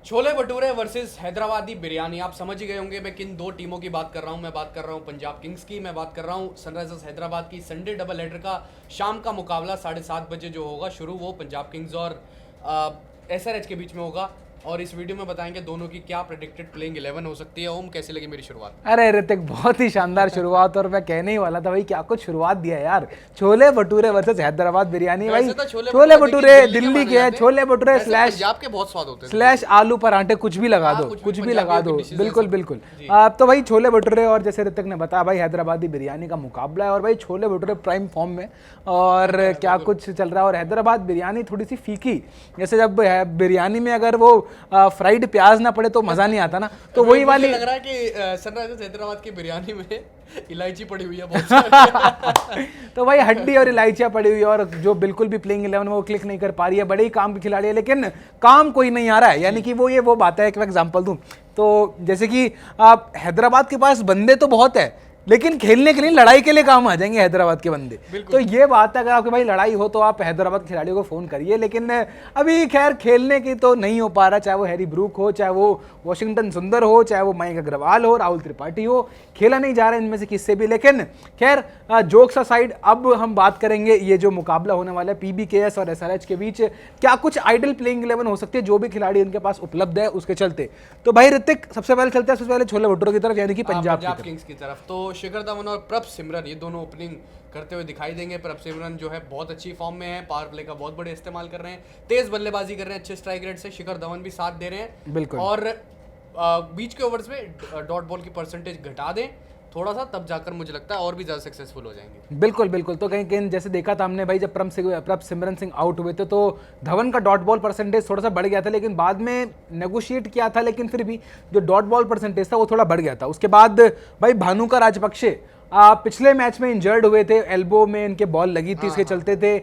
Chole bhature versus Hyderabadi biryani. आप समझ ही गए होंगे मैं किन दो टीमों की बात कर रहा हूँ। मैं बात कर रहा हूँ पंजाब किंग्स की, मैं बात कर रहा हूँ सनराइजर्स हैदराबाद की। संडे डबल हेडर का शाम का मुकाबला 7:30 बजे जो होगा शुरू, वो पंजाब किंग्स और एसआरएच के बीच में होगा। और इस वीडियो में बताएंगे दोनों की क्या प्रेडिक्टेड प्लेइंग 11 हो सकती है। ओम, कैसी लगी मेरी शुरुआत? अरे ऋतिक, बहुत ही शानदार शुरुआत। और मैं कहने ही वाला था भाई, क्या कुछ शुरुआत दिया यार। छोले भटूरे वर्सेस हैदराबाद बिरयानी। भाई वैसे तो छोले भटूरे देखिए दिल्ली माने के हैं, जाते छोले भटूरे वैसे स्लैश पंजाब के बहुत स्वाद होते हैं स्लैश आलू पराठे, कुछ भी लगा हाँ, दो, कुछ कुछ भी पंजाबियों लगा की दो। dishes बिल्कुल हैं बिल्कुल। जी। तो भाई छोले भटूरे, और जैसे ऋतिक ने बताया भाई हैदराबादी बिरयानी का मुकाबला है। और भाई छोले भटूरे प्राइम फॉर्म में, और क्या कुछ चल रहा है। और हैदराबाद बिरयानी थोड़ी सी फीकी, जैसे जब बिरयानी में अगर वो फ्राइड प्याज ना पड़े तो मजा नहीं आता ना, तो वही मुझे वाली। लग रहा है कि सनराइजर्स हैदराबाद की बिरयानी में इलायची पड़ी हुई है बहुत सारी। तो भाई हड्डी और इलायचियां पड़ी हुई है, और जो बिल्कुल भी प्लेइंग 11 में वो क्लिक नहीं कर पा रही है। बड़े ही काम की खिलाड़ी है, लेकिन काम कोई नहीं आ रहा है। यानी कि वो बात है। एक एग्जांपल दूं तो जैसे कि आप हैदराबाद के पास बंदे तो बहुत है, लेकिन खेलने के लिए, लड़ाई के लिए काम आ जाएंगे हैदराबाद के बंदे। तो ये बात है, अगर आपके भाई लड़ाई हो तो आप हैदराबाद खिलाड़ियों को फोन करिए। लेकिन अभी खैर खेलने की तो नहीं हो पा रहा, चाहे वो हैरी ब्रूक हो, चाहे वो वॉशिंगटन सुंदर हो, चाहे वो मयंक अग्रवाल हो, राहुल त्रिपाठी हो, खेला नहीं जा रहा है इनमें से किससे भी। लेकिन खैर जोक्स असाइड, अब हम बात करेंगे ये जो मुकाबला होने वाला है पीबीकेएस और एसआरएच के बीच, क्या कुछ आइडल प्लेइंग 11 हो सकती है जो भी खिलाड़ी उनके पास उपलब्ध है उसके चलते। तो भाई ऋतिक, सबसे पहले चलते हैं सबसे पहले छोले भटूरे की तरफ, यानी कि पंजाब किंग्स की तरफ। तो शिखर धवन और प्रभ सिमरन ये दोनों ओपनिंग करते हुए दिखाई देंगे। प्रभ सिमरन जो है बहुत अच्छी फॉर्म में है, पावर प्ले का बहुत बड़े इस्तेमाल कर रहे हैं, तेज बल्लेबाजी कर रहे हैं, अच्छे स्ट्राइक रेट से। शिखर धवन भी साथ दे रहे हैं। बिल्कुल। और बीच के ओवर्स में डॉट बॉल की परसेंटेज घटा दें थोड़ा सा, तब जाकर मुझे लगता है और भी ज्यादा सक्सेसफुल हो जाएंगे। बिल्कुल बिल्कुल। तो कहीं कहीं जैसे देखा था हमने भाई, जब प्रभ सिमरन सिंह आउट हुए थे तो धवन का डॉट बॉल परसेंटेज थोड़ा सा बढ़ गया था, लेकिन बाद में नेगोशिएट किया था, लेकिन फिर भी जो डॉट बॉल परसेंटेज था वो थोड़ा बढ़ गया था। उसके बाद भाई भानुका राजपक्षे पिछले मैच में इंजर्ड हुए थे, एल्बो में इनके बॉल लगी थी, इसके चलते थे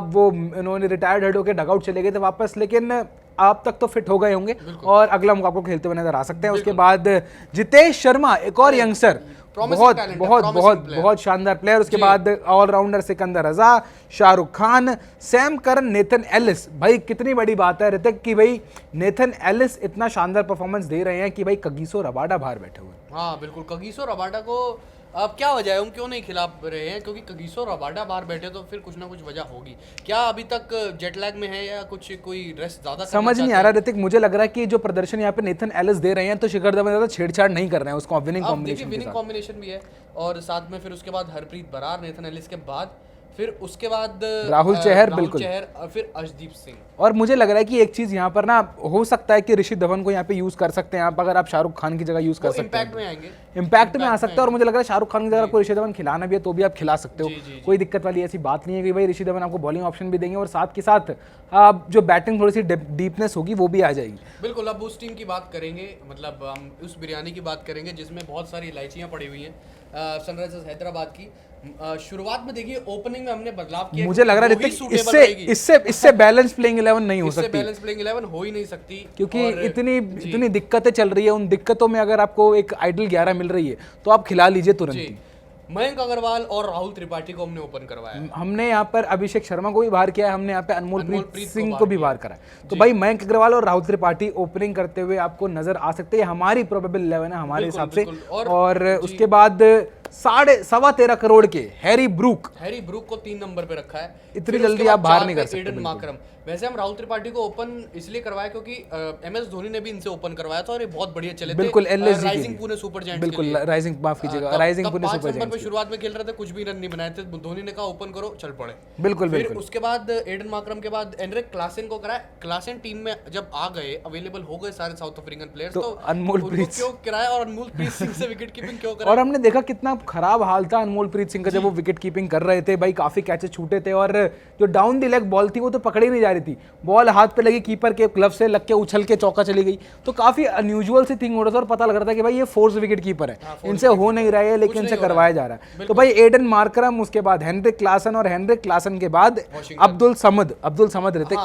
वो इन्होंने रिटायर्ड हेड होकर डगआउट चले गए थे वापस। लेकिन आप तक तो फिट हो गए होंगे और अगला मुकाबला खेलते हुए नजर आ सकते हैं। उसके बाद जितेश शर्मा, एक और यंगस्टर, बहुत बहुत बहुत बहुत शानदार प्लेयर। उसके बाद all-rounder Sikandar Raza, Shahrukh Khan, Sam Curran, Nathan Ellis. भाई कितनी बड़ी बात है ऋतिक कि भाई नेथन एलिस इतना शानदार परफॉर्मेंस दे रहे हैं कि भाई कगिसो रबाडा बाहर बैठे हुए। हाँ बिल्कुल, कगिसो रबाडा को अब क्या वजह है, हम क्यों नहीं खिला रहे हैं? क्योंकि कगिसो रबाडा बाहर बैठे तो फिर कुछ ना कुछ वजह होगी। क्या अभी तक जेट लैग में है या कुछ कोई रेस्ट ज्यादा समझ नहीं आ रहा ऋतिक। मुझे लग रहा है कि जो प्रदर्शन यहाँ पे नेथन एलिस दे रहे हैं तो शिखर धवन ज्यादा छेड़छाड़ नहीं कर रहे हैं उसको विनिंग कॉम्बिनेशन भी है। और साथ में फिर उसके बाद हरप्रीत बरार, नेथन एलिस के बाद फिर उसके बाद राहुल चहर, बिल्कुल, और फिर अर्शदीप सिंह। और मुझे लग रहा है कि एक चीज यहाँ पर ना हो सकता है कि ऋषि धवन को यहाँ पे यूज कर सकते हैं आप, अगर आप शाहरुख खान की जगह यूज कर सकते हैं, इम्पैक्ट में आएंगे, इम्पैक्ट में आ सकता है। और मुझे लग रहा है शाहरुख खान की जगह कोई ऋषि धवन खिलाना भी है तो भी आप खिला सकते हो, कोई दिक्कत वाली ऐसी बात नहीं है कि भाई ऋषि धवन आपको बॉलिंग ऑप्शन भी देंगे और साथ के साथ जो बैटिंग थोड़ी सी डीपनेस होगी वो भी आ जाएगी। बिल्कुल। अब उस टीम की बात करेंगे, मतलब हम उस बिरयानी की बात करेंगे जिसमें बहुत सारी इलायचियां पड़ी हुई हैं सनराइजर्स हैदराबाद की। शुरुआत में देखिए ओपनिंग में हमने बदलाव किया। मुझे लग रहा है इससे बैलेंस प्लेइंग 11 नहीं हो सकती, बैलेंस प्लेइंग 11 हो ही नहीं सकती, क्योंकि इतनी दिक्कतें चल रही है। उन दिक्कतों में अगर आपको एक आइडल 11 मिल रही है तो आप खिला लीजिए तुरंत ही। मयंक अग्रवाल और राहुल त्रिपाठी को हमने ओपन करवाया। हमने यहाँ पर अभिषेक शर्मा को भी बाहर किया है, हमने यहाँ पे अनमोलप्रीत सिंह को भी बाहर करा है। तो भाई मयंक अग्रवाल और राहुल त्रिपाठी ओपनिंग करते हुए आपको नजर आ सकते हैं, हमारी प्रोबेबल 11 है हमारे हिसाब से। और उसके बाद 13.25 करोड़ के हैरी ब्रूक को 3 नंबर पे रखा है। इतनी जल्दी आप बाहर नहीं कर सकते। एडन मार्करम, वैसे हम राहुल त्रिपाठी को ओपन इसलिए करवाया क्योंकि एमएस धोनी ने भी इनसे ओपन करवाया था और ये बहुत बढ़िया चले थे। बिल्कुल, राइजिंग पुणे सुपर जायंट्स, बिल्कुल राइजिंग, माफ कीजिएगा, राइजिंग पुणे सुपर जायंट्स पे शुरुआत में खेल रहे थे, कुछ भी रन नहीं बनाए थे, धोनी ने कहा ओपन करो, चल पड़े। बिल्कुल बिल्कुल। उसके बाद एडन मार्करम के बाद एनरिक क्लासन को कराया। क्लासन टीम में जब आ गए, अवेलेबल हो गए सारे साउथ अफ्रीकन प्लेयर्स, तो अनमोलप्रीत क्यों कराया और अनमोलप्रीत सिंह से विकेट कीपिंग क्यों कराया? और हमने देखा कितना खराब हाल था अनमोलप्रीत सिंह का जब वो विकेट कीपिंग कर रहे थे। भाई काफी कैचेस छूटे थे और जो डाउन द लेग बॉल थी वो तो पकड़ी नहीं जा रही थी, बॉल हाथ पे लगी, कीपर के ग्लव से लग के उछल के चौका चली गई। तो काफी अनयूजुअल सी थिंग हो रहा था और पता लग रहा था कि भाई ये फोर्स विकेट कीपर है, इनसे हो नहीं रहा है, लेकिन इनसे करवाया जा रहा है। तो भाई एडन मार्करम, उसके बाद हेनरिक क्लासन, और हेनरिक क्लासन के बाद अब्दुल समद ऋतिक,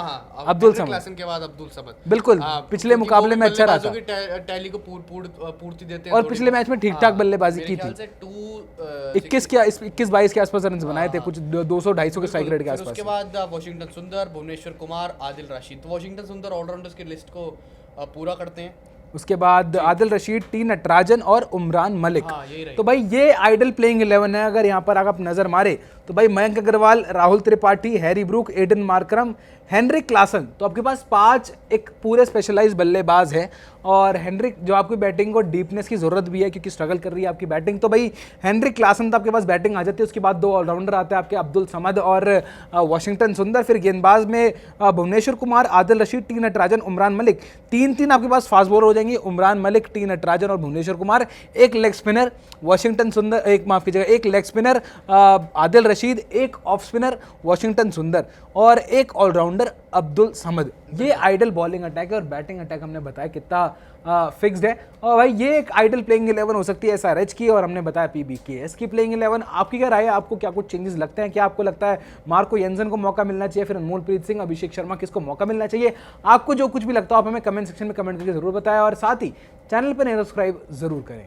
अब्दुल समद के बाद अब्दुल समद, बिल्कुल पिछले मुकाबले में अच्छा रहा था, टैली को पूर्ति देते हैं और पिछले मैच में ठीक ठाक बल्लेबाजी की थी। 21-22 के आसपास रन बनाए थे, कुछ 200-250 के स्ट्राइक रेट के आसपास। उसके बाद वाशिंगटन सुंदर, भुवनेश्वर कुमार, आदिल राशिद। तो वाशिंगटन सुंदर ऑलराउंडर्स की लिस्ट को पूरा करते हैं। उसके बाद आदिल रशीद, टी नटराजन और उमरान मलिक। हाँ, यही रहेगा। तो भाई ये आइडल प्लेइंग 11 है। अगर यहाँ पर आप नजर मारे तो भाई Mayank Agarwal, Rahul Tripathi, Harry Brook, Aiden Markram, Heinrich Klaasen. तो आपके पास 5 एक पूरे स्पेशलाइज बल्लेबाज हैं। और हेनरिक जो आपकी बैटिंग को डीपनेस की जरूरत भी है क्योंकि स्ट्रगल कर रही है आपकी बैटिंग, तो भाई हेनरिक क्लासन तो आपके पास बैटिंग आ जाती है। उसके बाद 2 ऑलराउंडर आते हैं आपके, अब्दुल समद और वाशिंगटन सुंदर। फिर गेंदबाज में भुवनेश्वर कुमार, आदिल रशीद, टी नटराजन, उमरान मलिक। 3-3 आपके पास फास्ट बॉलर हो जाएंगे, उमरान मलिक, टी नटराजन और भुवनेश्वर कुमार। एक लेग स्पिनर वाशिंगटन सुंदर, एक माफ कीजिएगा, एक लेग स्पिनर आदिल रशीद, एक ऑफ स्पिनर वाशिंगटन सुंदर और एक ऑलराउंडर अब्दुल समद। ये आइडल बॉलिंग अटैक है। और बैटिंग अटैक हमने बताया कितना फिक्स्ड है। और भाई ये एक आइडल प्लेइंग 11 हो सकती है SRH की, और हमने बताया PBKS की प्लेइंग 11। आपकी क्या राय है? आपको क्या कुछ चेंजेस लगते हैं? क्या आपको लगता है मार्को येंसन को मौका मिलना चाहिए, फिर अनमोलप्रीत सिंह, अभिषेक शर्मा, किसको मौका मिलना चाहिए? आपको जो कुछ भी लगता हो आप हमें कमेंट सेक्शन में कमेंट करके जरूर बताएं। और साथ ही चैनल पर नए सब्सक्राइब जरूर करें।